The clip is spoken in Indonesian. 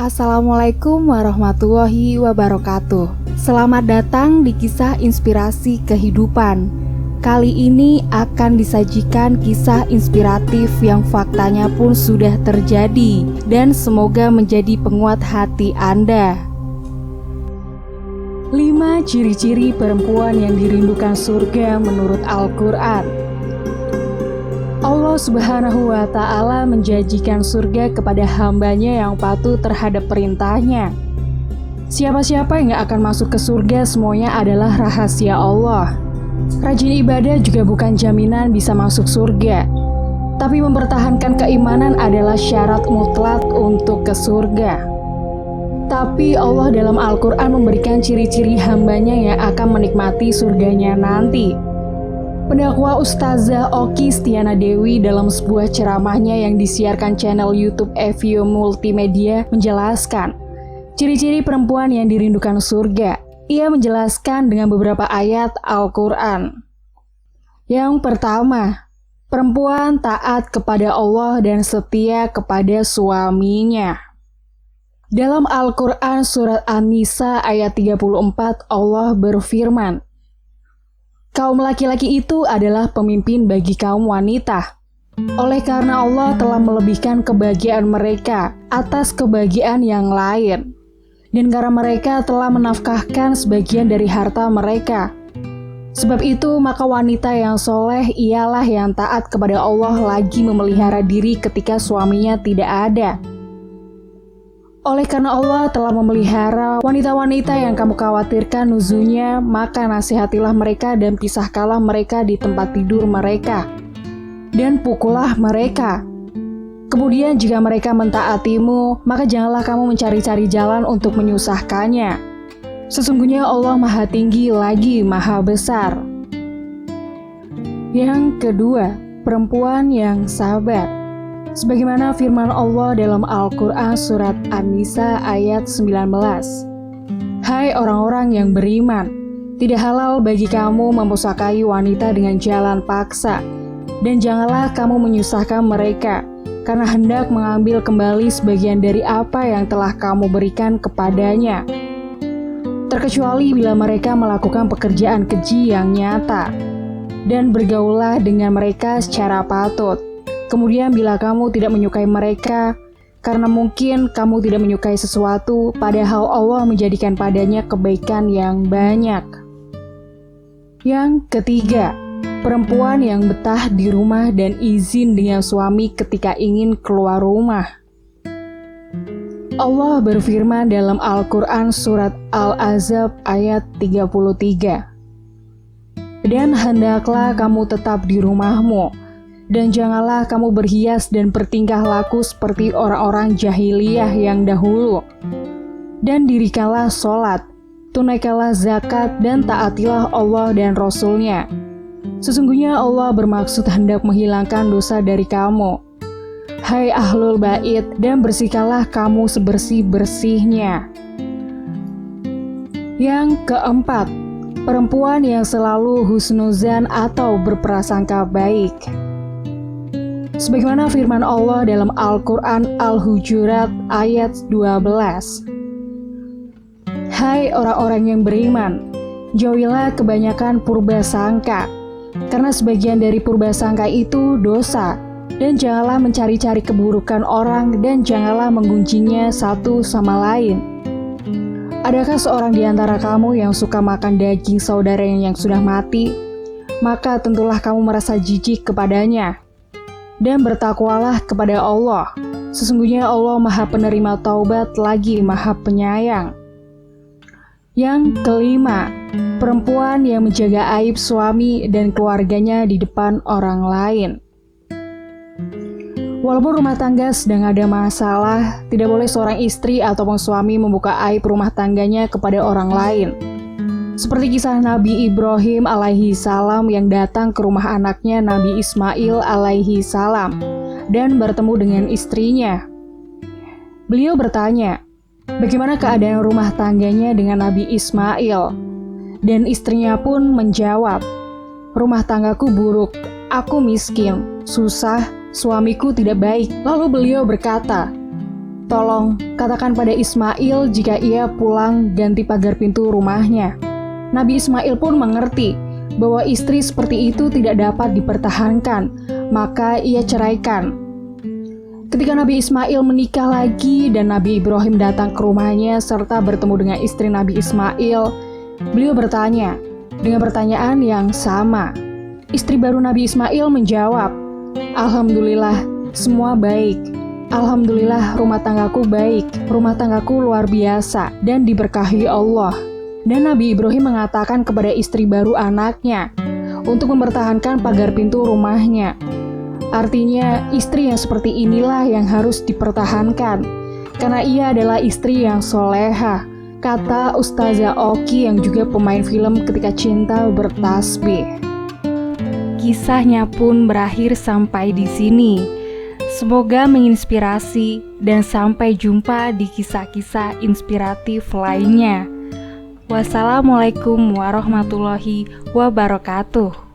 Assalamualaikum warahmatullahi wabarakatuh. Selamat datang di kisah inspirasi kehidupan. Kali ini akan disajikan kisah inspiratif yang faktanya pun sudah terjadi dan semoga menjadi penguat hati Anda. 5 ciri-ciri perempuan yang dirindukan surga menurut Al-Quran. Allah Subhanahu wa Ta'ala menjanjikan surga kepada hambanya yang patuh terhadap perintahnya. Siapa-siapa yang gak akan masuk ke surga semuanya adalah rahasia Allah. Rajin ibadah juga bukan jaminan bisa masuk surga, tapi mempertahankan keimanan adalah syarat mutlak untuk ke surga. Tapi Allah dalam Al-Quran memberikan ciri-ciri hambanya yang akan menikmati surganya nanti. Pendakwa Ustazah Oki Stiana Dewi dalam sebuah ceramahnya yang disiarkan channel YouTube Evio Multimedia menjelaskan ciri-ciri perempuan yang dirindukan surga. Ia menjelaskan dengan beberapa ayat Al-Quran. Yang pertama, perempuan taat kepada Allah dan setia kepada suaminya. Dalam Al-Quran surat An-Nisa ayat 34 Allah berfirman, kaum laki-laki itu adalah pemimpin bagi kaum wanita. Oleh karena Allah telah melebihkan kebahagiaan mereka atas kebahagiaan yang lain. Dan karena mereka telah menafkahkan sebagian dari harta mereka. Sebab itu maka wanita yang soleh ialah yang taat kepada Allah lagi memelihara diri ketika suaminya tidak ada. Oleh karena Allah telah memelihara wanita-wanita yang kamu khawatirkan nuzunya, maka nasihatilah mereka dan pisahkanlah mereka di tempat tidur mereka. Dan pukullah mereka. Kemudian jika mereka mentaatimu, maka janganlah kamu mencari-cari jalan untuk menyusahkannya. Sesungguhnya Allah Maha Tinggi lagi Maha Besar. Yang kedua, perempuan yang sabar. Sebagaimana firman Allah dalam Al-Quran surat An-Nisa ayat 19. Hai orang-orang yang beriman, tidak halal bagi kamu mempusakai wanita dengan jalan paksa, dan janganlah kamu menyusahkan mereka, karena hendak mengambil kembali sebagian dari apa yang telah kamu berikan kepadanya. Terkecuali bila mereka melakukan pekerjaan keji yang nyata, dan bergaullah dengan mereka secara patut. Kemudian bila kamu tidak menyukai mereka, karena mungkin kamu tidak menyukai sesuatu, padahal Allah menjadikan padanya kebaikan yang banyak. Yang ketiga, perempuan yang betah di rumah dan izin dengan suami ketika ingin keluar rumah. Allah berfirman dalam Al-Quran surat Al-Ahzab ayat 33. Dan hendaklah kamu tetap di rumahmu, dan janganlah kamu berhias dan bertingkah laku seperti orang-orang jahiliyah yang dahulu. Dan dirikanlah sholat, tunaikanlah zakat, dan taatilah Allah dan Rasul-Nya. Sesungguhnya Allah bermaksud hendak menghilangkan dosa dari kamu. Hai ahlul bait, dan bersihkanlah kamu sebersih-bersihnya. Yang keempat, perempuan yang selalu husnuzan atau berprasangka baik. Sebagaimana firman Allah dalam Al-Quran Al-Hujurat ayat 12. Hai orang-orang yang beriman, jauhilah kebanyakan purbasangka, karena sebagian dari purbasangka itu dosa, dan janganlah mencari-cari keburukan orang, dan janganlah menggunjingnya satu sama lain. Adakah seorang di antara kamu yang suka makan daging saudaranya yang sudah mati? Maka tentulah kamu merasa jijik kepadanya. Dan bertakwalah kepada Allah. Sesungguhnya Allah Maha Penerima Taubat lagi Maha Penyayang. Yang kelima, perempuan yang menjaga aib suami dan keluarganya di depan orang lain. Walaupun rumah tangga sedang ada masalah, tidak boleh seorang istri ataupun suami membuka aib rumah tangganya kepada orang lain. Seperti kisah Nabi Ibrahim alaihi salam yang datang ke rumah anaknya Nabi Ismail alaihi salam dan bertemu dengan istrinya. Beliau bertanya, bagaimana keadaan rumah tangganya dengan Nabi Ismail? Dan istrinya pun menjawab, rumah tanggaku buruk, aku miskin, susah, suamiku tidak baik. Lalu beliau berkata, Tolong katakan pada Ismail jika ia pulang ganti pagar pintu rumahnya." Nabi Ismail pun mengerti bahwa istri seperti itu tidak dapat dipertahankan, maka ia ceraikan. Ketika Nabi Ismail menikah lagi dan Nabi Ibrahim datang ke rumahnya serta bertemu dengan istri Nabi Ismail, beliau bertanya dengan pertanyaan yang sama. Istri baru Nabi Ismail menjawab, "Alhamdulillah, semua baik. Alhamdulillah, rumah tanggaku baik. Rumah tanggaku luar biasa dan diberkahi Allah." Dan Nabi Ibrahim mengatakan kepada istri baru anaknya untuk mempertahankan pagar pintu rumahnya. Artinya, istri yang seperti inilah yang harus dipertahankan, karena ia adalah istri yang soleha, kata Ustazah Oki yang juga pemain film Ketika Cinta Bertasbih. Kisahnya pun berakhir sampai di sini. Semoga menginspirasi dan sampai jumpa di kisah-kisah inspiratif lainnya. Wassalamualaikum warahmatullahi wabarakatuh.